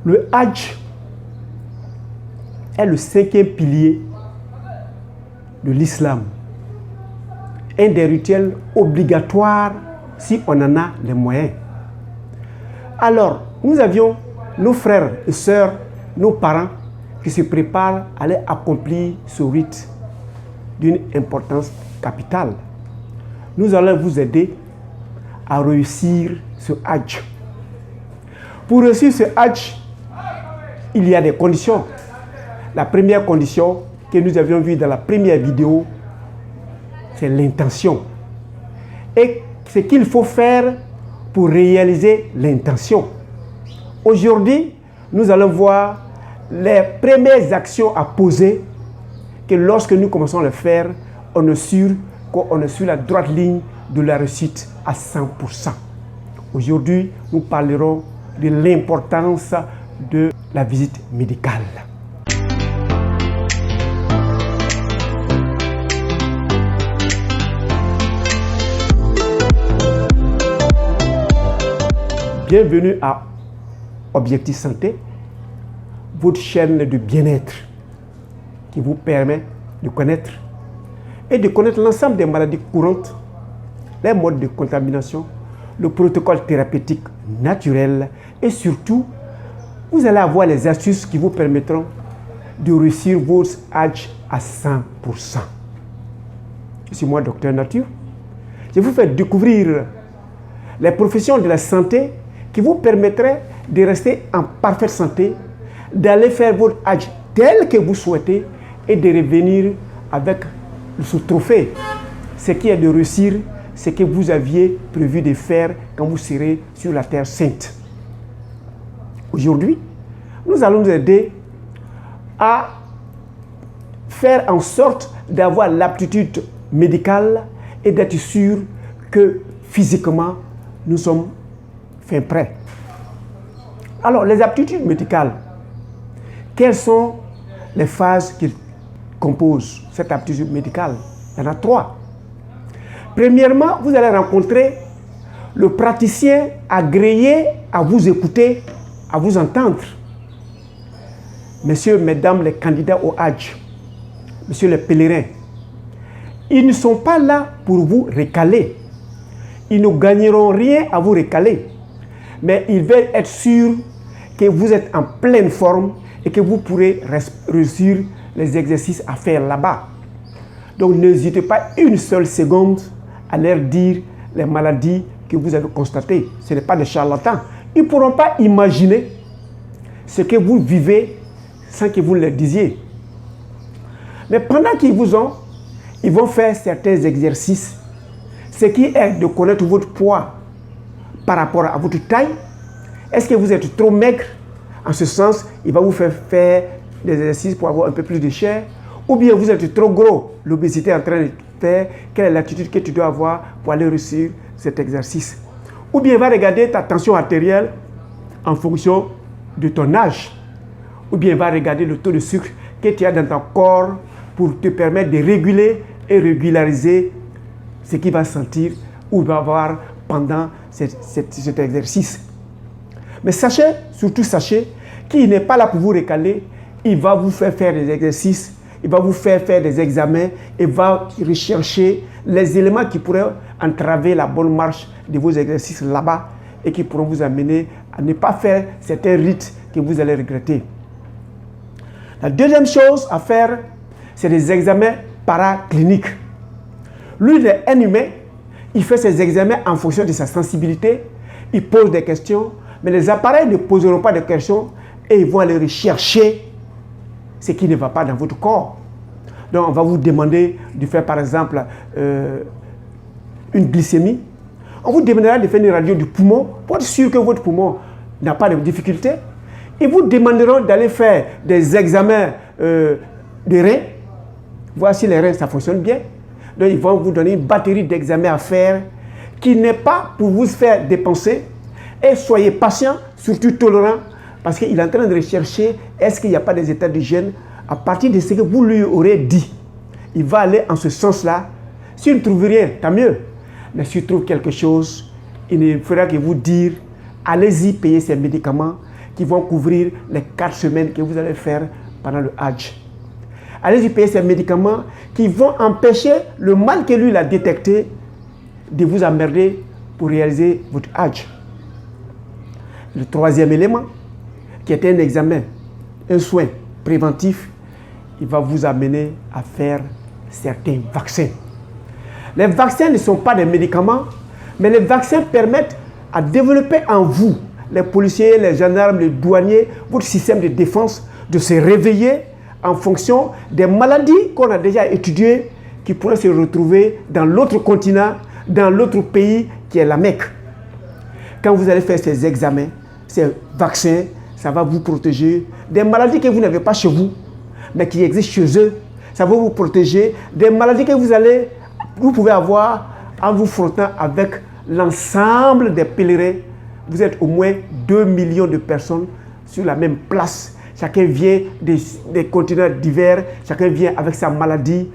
Le Hajj est le 5e pilier de l'islam. Un des rituels obligatoires si on en a les moyens. Alors, nous avions nos frères et sœurs, nos parents qui se préparent à aller accomplir ce rite d'une importance capitale. Nous allons vous aider à réussir ce Hajj. Pour réussir ce Hajj, il y a des conditions. La première condition que nous avions vue dans la première vidéo, c'est l'intention. Et ce qu'il faut faire pour réaliser l'intention. Aujourd'hui, nous allons voir les premières actions à poser que lorsque nous commençons à le faire, on est sûr qu'on est sur la droite ligne de la réussite à 100%. Aujourd'hui, nous parlerons de l'importance de la visite médicale. Bienvenue à Objectif Santé, votre chaîne de bien-être qui vous permet de connaître l'ensemble des maladies courantes, les modes de contamination, le protocole thérapeutique naturel et surtout, vous allez avoir les astuces qui vous permettront de réussir votre Hajj à 100%. Je suis moi, Docteur Nature. Je vous fais découvrir les professions de la santé qui vous permettraient de rester en parfaite santé, d'aller faire votre Hajj tel que vous souhaitez et de revenir avec ce trophée, ce qui est de réussir ce que vous aviez prévu de faire quand vous serez sur la Terre Sainte. Aujourd'hui, nous allons nous aider à faire en sorte d'avoir l'aptitude médicale et d'être sûr que physiquement, nous sommes fin prêts. Alors, les aptitudes médicales, quelles sont les phases qui composent cette aptitude médicale? Il y en a 3. Premièrement, vous allez rencontrer le praticien agréé à vous écouter, à vous entendre. Messieurs, mesdames, les candidats au Hajj, messieurs les pèlerins, ils ne sont pas là pour vous récaler. Ils ne gagneront rien à vous récaler. Mais ils veulent être sûrs que vous êtes en pleine forme et que vous pourrez réussir les exercices à faire là-bas. Donc n'hésitez pas une seule seconde à leur dire les maladies que vous avez constatées. Ce n'est pas des charlatans. Ils ne pourront pas imaginer ce que vous vivez sans que vous le disiez. Mais pendant qu'ils vous ont, ils vont faire certains exercices. Ce qui est de connaître votre poids par rapport à votre taille. Est-ce que vous êtes trop maigre? En ce sens, il va vous faire des exercices pour avoir un peu plus de chair. Ou bien vous êtes trop gros, l'obésité est en train de faire. Quelle est l'attitude que tu dois avoir pour aller réussir cet exercice? Ou bien il va regarder ta tension artérielle en fonction de ton âge. Ou bien il va regarder le taux de sucre que tu as dans ton corps pour te permettre de réguler et régulariser ce qu'il va sentir ou il va avoir pendant cet exercice. Mais sachez, surtout sachez, qu'il n'est pas là pour vous récaler. Il va vous faire des exercices, il va vous faire des examens, il va rechercher les éléments qui pourraient entraver la bonne marche de vos exercices là-bas et qui pourront vous amener à ne pas faire certains rites que vous allez regretter. La deuxième chose à faire, c'est des examens paracliniques. Lui, il est un humain, il fait ses examens en fonction de sa sensibilité, il pose des questions, mais les appareils ne poseront pas de questions et ils vont aller rechercher ce qui ne va pas dans votre corps. Donc, on va vous demander de faire, par exemple, une glycémie. On vous demandera de faire une radio du poumon pour être sûr que votre poumon n'a pas de difficultés. Ils vous demanderont d'aller faire des examens de reins, voir si les reins, ça fonctionne bien. Donc, ils vont vous donner une batterie d'examens à faire qui n'est pas pour vous faire dépenser. Et soyez patient, surtout tolérant, parce qu'il est en train de rechercher est-ce qu'il n'y a pas des états d'hygiène à partir de ce que vous lui aurez dit. Il va aller en ce sens-là. S'il ne trouve rien, tant mieux. Mais s'il trouve quelque chose, il ne fera que vous dire allez-y payer ces médicaments qui vont couvrir les 4 semaines que vous allez faire pendant le Hajj. Allez-y payer ces médicaments qui vont empêcher le mal que lui a détecté de vous emmerder pour réaliser votre Hajj. Le troisième élément, qui est un examen, un soin préventif, il va vous amener à faire certains vaccins. Les vaccins ne sont pas des médicaments, mais les vaccins permettent à développer en vous, les policiers, les gendarmes, les douaniers, votre système de défense, de se réveiller en fonction des maladies qu'on a déjà étudiées, qui pourraient se retrouver dans l'autre continent, dans l'autre pays qui est la Mecque. Quand vous allez faire ces examens, ces vaccins, ça va vous protéger des maladies que vous n'avez pas chez vous, mais qui existent chez eux. Ça va vous protéger des maladies que vous pouvez avoir en vous frottant avec l'ensemble des pèlerins. Vous êtes au moins 2 millions de personnes sur la même place. Chacun vient des continents divers, chacun vient avec sa maladie.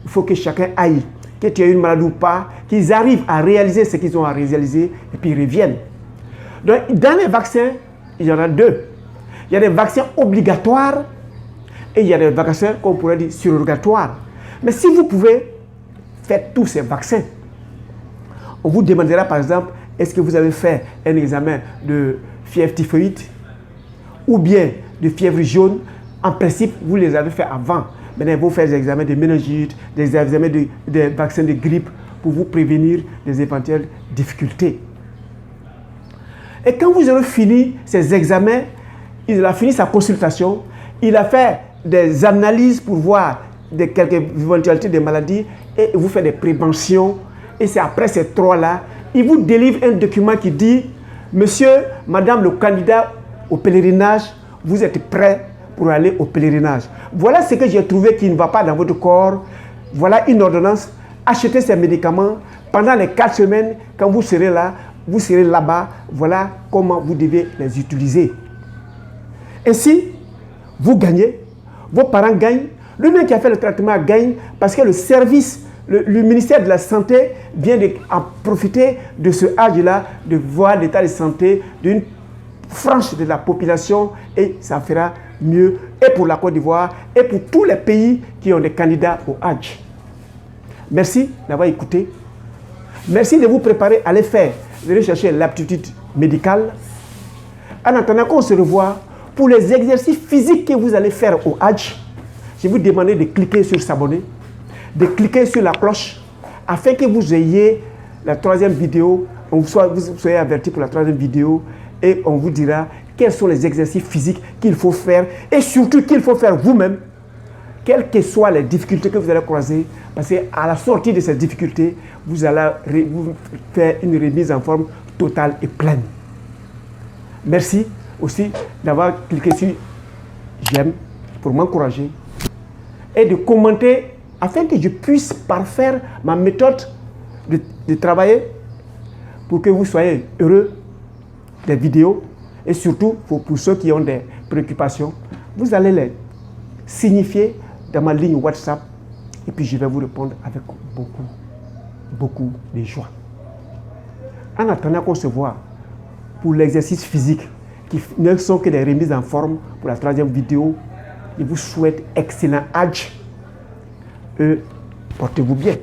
Il faut que chacun aille, que tu aies une maladie ou pas, qu'ils arrivent à réaliser ce qu'ils ont à réaliser et puis ils reviennent. Donc, dans les vaccins, il y en a 2. Il y a des vaccins obligatoires et il y a des vaccins qu'on pourrait dire surrogatoires. Mais si vous pouvez faire tous ces vaccins, on vous demandera par exemple, est-ce que vous avez fait un examen de fièvre typhoïde ou bien de fièvre jaune? En principe, vous les avez fait avant. Maintenant, vous faites des examens de méningite, des examens des vaccins de grippe pour vous prévenir des éventuelles difficultés. Et quand vous aurez fini ces examens, il a fini sa consultation, il a fait des analyses pour voir quelques éventualités de maladies et vous fait des préventions. Et c'est après ces 3-là, il vous délivre un document qui dit « Monsieur, madame le candidat au pèlerinage, vous êtes prêt pour aller au pèlerinage. Voilà ce que j'ai trouvé qui ne va pas dans votre corps. Voilà une ordonnance. Achetez ces médicaments pendant les 4 semaines. Quand vous serez là, vous serez là-bas. Voilà comment vous devez les utiliser. » Ainsi, vous gagnez, vos parents gagnent, le mec qui a fait le traitement gagne parce que le service, le ministère de la Santé vient en profiter de ce âge-là, de voir l'état de santé d'une frange de la population et ça fera mieux et pour la Côte d'Ivoire et pour tous les pays qui ont des candidats au Hajj. Merci d'avoir écouté. Merci de vous préparer à aller faire, de rechercher l'aptitude médicale. En attendant qu'on se revoie, pour les exercices physiques que vous allez faire au Hajj, je vous demande de cliquer sur s'abonner, de cliquer sur la cloche, afin que vous ayez la 3e vidéo, vous soyez averti pour la 3e vidéo, et on vous dira quels sont les exercices physiques qu'il faut faire, et surtout qu'il faut faire vous-même, quelles que soient les difficultés que vous allez croiser, parce qu'à la sortie de ces difficultés, vous allez vous faire une remise en forme totale et pleine. Merci aussi d'avoir cliqué sur j'aime pour m'encourager et de commenter afin que je puisse parfaire ma méthode de travailler pour que vous soyez heureux des vidéos et surtout pour ceux qui ont des préoccupations, vous allez les signifier dans ma ligne WhatsApp et puis je vais vous répondre avec beaucoup de joie. En attendant qu'on se voit pour l'exercice physique qui ne sont que des remises en forme pour la 3e vidéo, je vous souhaite excellent Hajj et portez-vous bien.